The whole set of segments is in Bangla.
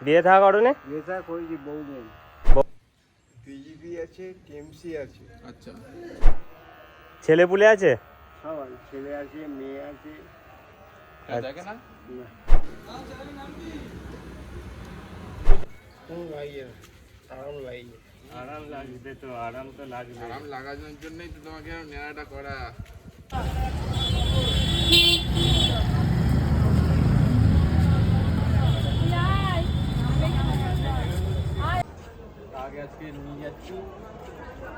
বিয়ে থা করোনি? বিয়ে থা করেছি, বউ নেই। বিজেপি আছে, টিএমসি আছে। আচ্ছা, ছেলে পুলে আছে? সব আছে, ছেলে আছে, মেয়ে আছে। দেখে না না। কোন লাগে না, আরাম লাগে। আরাম লাগবে তো, আরাম তো লাগবে। আরাম লাগানোর জন্যই তো তোমাকে নেওয়াটা করা। আগে আজকে নিয়ে যাচ্ছি,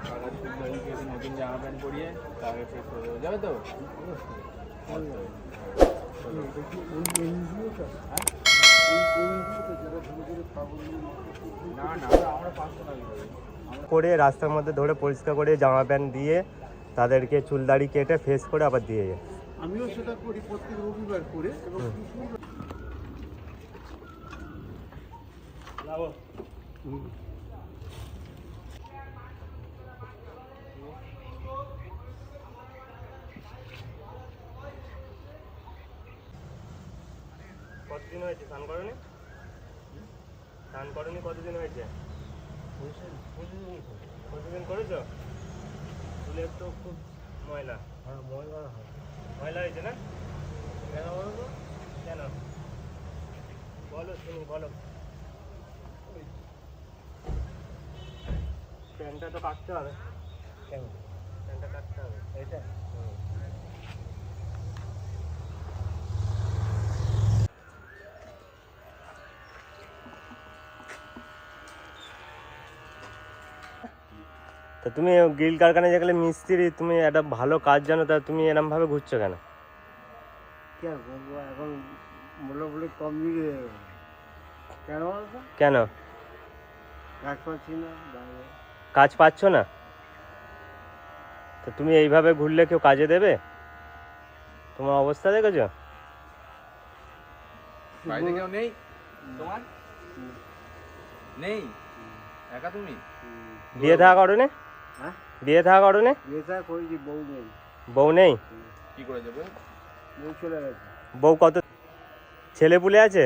কালার সুন্দরীকে নতুন জামা প্যান্ট পরিয়ে তাকে ফ্রেশ করে দেবো, যাবে তো? না না, আমরা 500 টাকা করে রাস্তার মধ্যে ধরে পরিষ্কার করে জামা প্যান্ট দিয়ে তাদেরকে চুল দাড়ি কেটে ফেস করে আবার দিয়ে যায়। আমিও সেটা করি প্রত্যেক রবিবার করে। এবং কতদিন হয়েছে স্নান করনি? স্নান করনি কতদিন হয়েছে? প্রতিদিন করেছো? চুলে তো খুব ময়লা। হ্যাঁ, ময়লা হয়। ময়লা হয়েছে না? কেন বলো তো? কেন বলো, শুনি বলো। প্যান্টটা তো কাটতে হবে। কেন? প্যান্টটা কাটতে হবে। এটা তা তুমি গ্রিল কারখানায় যেগুলো মিস্ত্রি, তুমি একটা ভালো কাজ জানো, তা তুমি এরম ভাবে ঘুরছো কেন? কি আর বলবো, এখন মোটামুটি কম দিকে কেন বলো তো? কেন কাজ পাচ্ছি না বাইরে। কাজ পাচ্ছ না? তো তুমি এইভাবে ঘুরলে কেউ কাজে দেবে? তোমার অবস্থা দেখেছো? বাইরে কেউ নেই তোমার? নেই, একা তুমি? বিয়ে থা করোনি? হ্যাঁ, বিয়ে থা করোনি? বিয়ে থা করেছি, বউ নেই। বউ নেই? কি করে যাবে? বউ চলে গেছে। বউ কত? ছেলে পুলে আছে?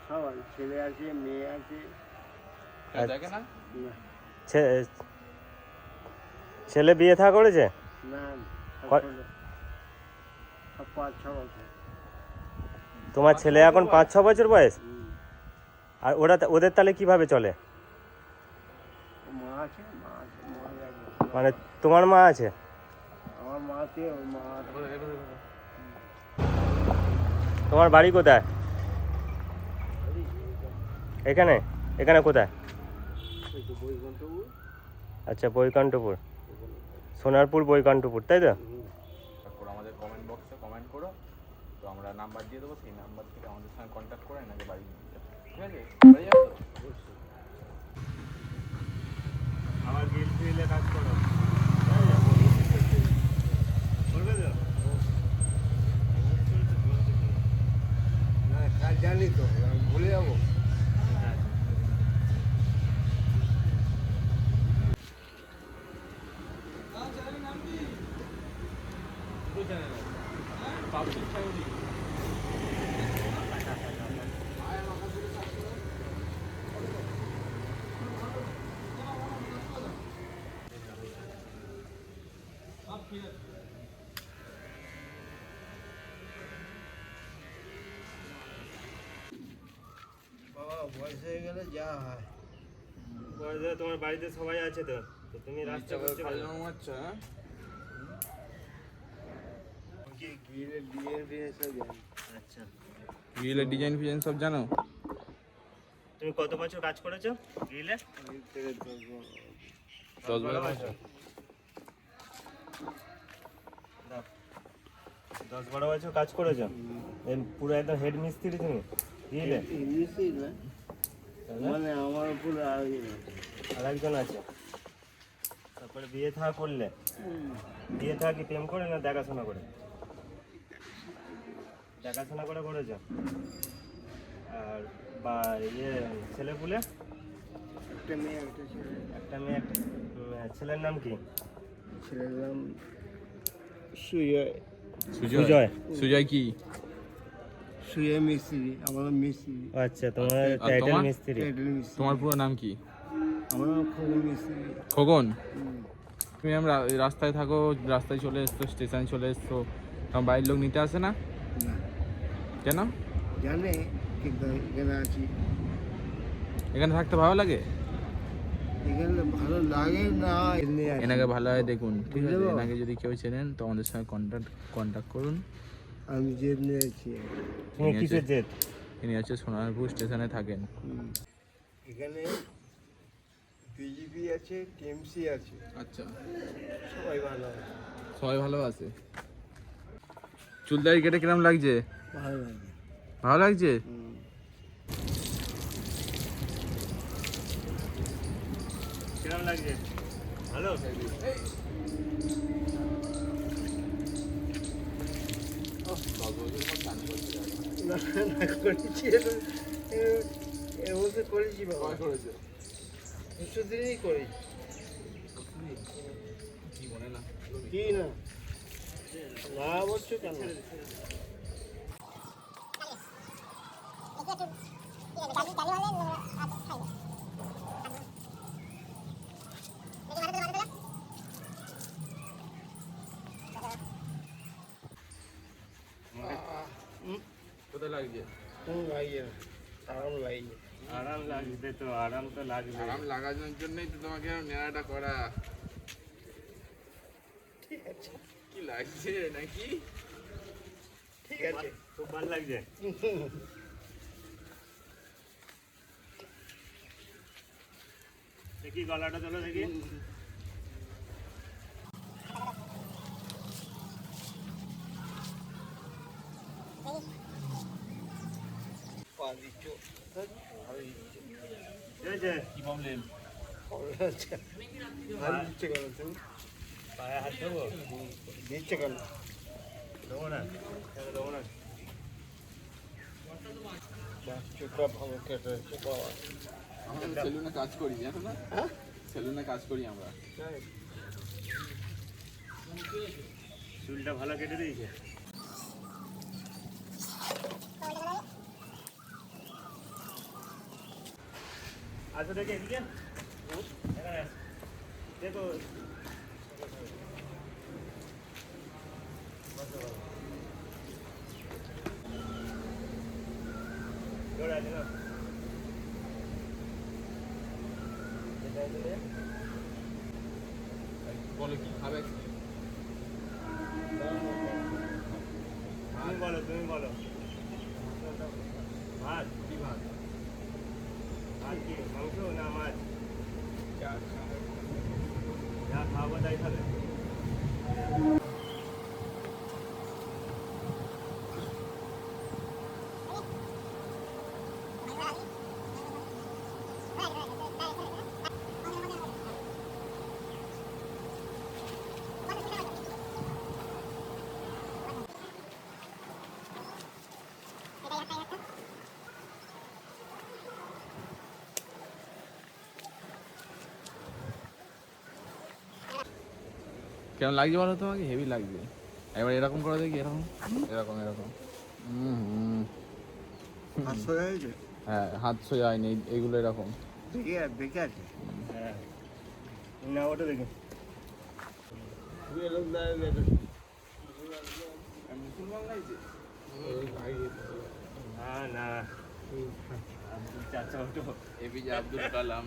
সব আছে, ছেলে আছে, মেয়ে আছে। দেখে না না। ছেলে বিয়ে থা করেছে? না, সব কয়- ছোট। সব 5-6 বছর। তোমার ছেলে এখন 5-6 বছর বয়স? হুম। আর ওদের তাহলে কিভাবে চলে? মা আছে, মা আছে, মা যাবে। মানে তোমার মা আছে? আমার মা আছে, ওর মা আছে। তোমার বাড়ি কোথায়? এখানে? এখানে কোথায়? এই তো বৈকুণ্ঠপুর। আচ্ছা, বৈকুণ্ঠপুর, সোনারপুর বৈকুণ্ঠপুর, তাই তো? আমাদের কমেন্ট বক্সে কমেন্ট করো, তো আমরা নাম্বার দিয়ে দেবো, সেই নাম্বার থেকে আমাদের সঙ্গে কন্ট্যাক্ট করে নাকি বাড়ি নিয়ে যাবে। ঠিক আছে, বাড়ি যাবে তো? আমার গিল ফিলে কাজ করো। না, কাজ জানি তো, আমি ভুলে যাবো। বাবা, বয়স হয়ে গেলে যা হয়। তোমার বাড়িতে সবাই আছে তো? তো তুমি রাস্তা করছো কেন? আচ্ছা, গ্রিলের ডিজাইন ফিজাইন সব জানি। আচ্ছা, গ্রিলের ডিজাইন ফিজাইন সব জানো? তুমি কত বছর কাজ করেছো গ্রিলে? গ্রিল থেকে 10-12 বছর। 10-12 বছর কাজ করেছো? পুরো একদম হেড মিস্ত্রি তুমি গ্রিলে? ইংলিশই না, মানে আমার উপর আরেকজন আছে। আর একজন আছে। তারপরে বিয়ে থা করলে? বিয়ে থা কি প্রেম করে না দেখাশোনা করে? দেখাশোনা করে করেছো? আর বা ছেলে পুলে? একটা মেয়ে, একটা ছেলে। একটা মেয়ে। ছেলের নাম কি? ছেলের নাম সুজয়। সুজয়? সুজয় কি? শুয়ে মিস্ত্রি, আমার নাম মিস্ত্রি, আচ্ছা, তোমার আর টাইটেল তোমার? মিস্ত্রি। টাইটেল মিস্ত্রি। তোমার পুরো নাম কি? আমার নাম খগন মিস্ত্রি। খগন। হুম। তুমি আমরা রাস্তায় থাকো, রাস্তায় চলে এসছো, স্টেশন চলে এসছো, তোমার বাড়ির লোক নিতে আসে না না, কেন? জানে কিন্তু এখানে আছি। এখানে থাকতে ভালো লাগে? এখানে ভালো লাগে না, এমনি আছি। এনাকে ভালো হয় দেখুন, ঠিক আছে? বুঝতে পারো? এনাকে যদি কেউ চেনেন তো আমাদের সঙ্গে কন্ট্যাক্ট করুন। আমি জেদ নিয়েছি। তুমি কিসের জেদ? ইনি হচ্ছে সোনারপুর স্টেশনে থাকেন। হুম। এখানে বিজেপি আছে, টিএমসি আছে, আচ্ছা, সবাই ভালো আছে, সবাই ভালো আছে। চুলদারি কেটে কিরম লাগছে? ভালো লাগে। ভালো লাগছে? হুম। কিরম লাগছে? ভালো? না, না, করেছি এর মধ্যে করেছি বাবা, দুশো দিনই করেছি। কি না না বলছো কেন? কোথায় লাগছে? লাগিয়ে না, আরাম লাগিয়ে। আরাম লাগবে তো, আরাম তো লাগবে। আরাম লাগানোর জন্যই তো তোমাকে নেড়াটা করা। ঠিক আছে, কি লাগছে নাকি? ঠিক আছে। খুব ভালো লাগছে। দেখি গলাটা তোলো দেখি। পা দিচ্ছ, ঠিক আছে? কি প্রবলেম? ভালো দিচ্ছে কেন তুমি? পায়ে হাত দেবো? দিচ্ছে কেন? দেবো না, কেন দেবো না? চোখটা ভালো কেটেছে বাবা। আমরা সেলুনে কাজ করি, জানো না? হ্যাঁ? সেলুনে কাজ করি আমরা। চুলটা ভালো কেটে দিয়েছে। আসো দেখে এদিকে, এখানে আসো। দেখো জোরে আছে না? এটা দিলে বলো কি খাবে? তুমি বলো ভাত কি ভাত? ভাত কি মাংস না মাছ? যা খাবো তাই খাবে। কেমন লাগছে বলো তোমাকে? হেভি লাগবে। এবার এরকম করে দেখি, এরকম এরকম এরকম। হাসতে হয়েছে? হ্যাঁ, হাত সোজা হয়নি, এইগুলো এরকম। দেখে আছে। হ্যাঁ না, ওটা দেখি। তুমি এরকম দাঁড়িয়ে মুসলমান লাগছে? না না, আব্দুল চাচা ওটো। এপিজে আব্দুল কালাম।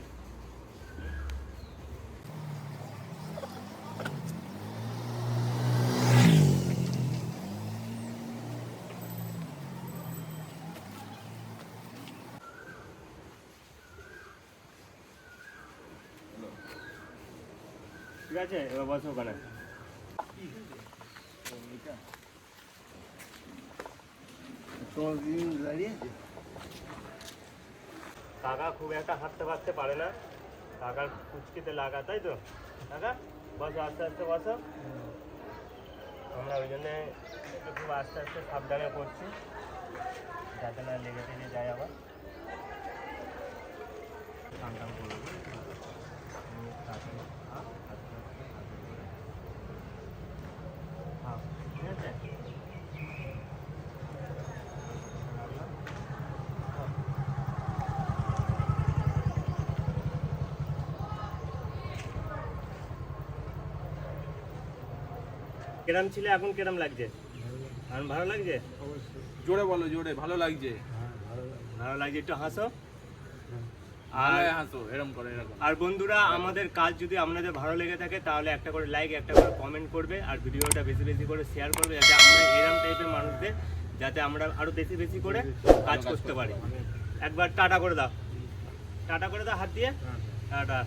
ঠিক আছে, এবার বসো ওখানে। তোমার দিন দাঁড়িয়ে আছে? কাকা খুব একটা হাঁটতে ফাঁটতে পারে না, কাকার কুচকিতে লাগা, তাই তো কাকা? বসো, আস্তে আস্তে বসো। আমরা ওই জন্যে একটু খুব আস্তে আস্তে সাবধানে করছি, যাতে না লেগে টেগে যায় আবার। টান টান করবো। হ্যাঁ, ঠিক আছে। কেরাম ছিল, এখন কেরাম লাগছে? এখন ভালো লাগছে? অবশ্যই। জোরে বলো, জোরে, ভালো লাগছে। হ্যাঁ, ভালো লাগে। ভালো লাগছে, একটু হাসো। ভালো আর হাসো, এরম করো, এরকম। আর বন্ধুরা, আমাদের কাজ যদি আপনাদের ভালো লেগে থাকে তাহলে একটা করে লাইক, একটা করে কমেন্ট করবে, আর ভিডিওটা বেশি বেশি করে শেয়ার করবে, যাতে আমরা এরকম টাইপের মানুষদের যাতে আমরা আরো বেশি বেশি করে কাজ করতে পারি। একবার টাটা করে দাও, টাটা করে দাও হাত দিয়ে, টাটা।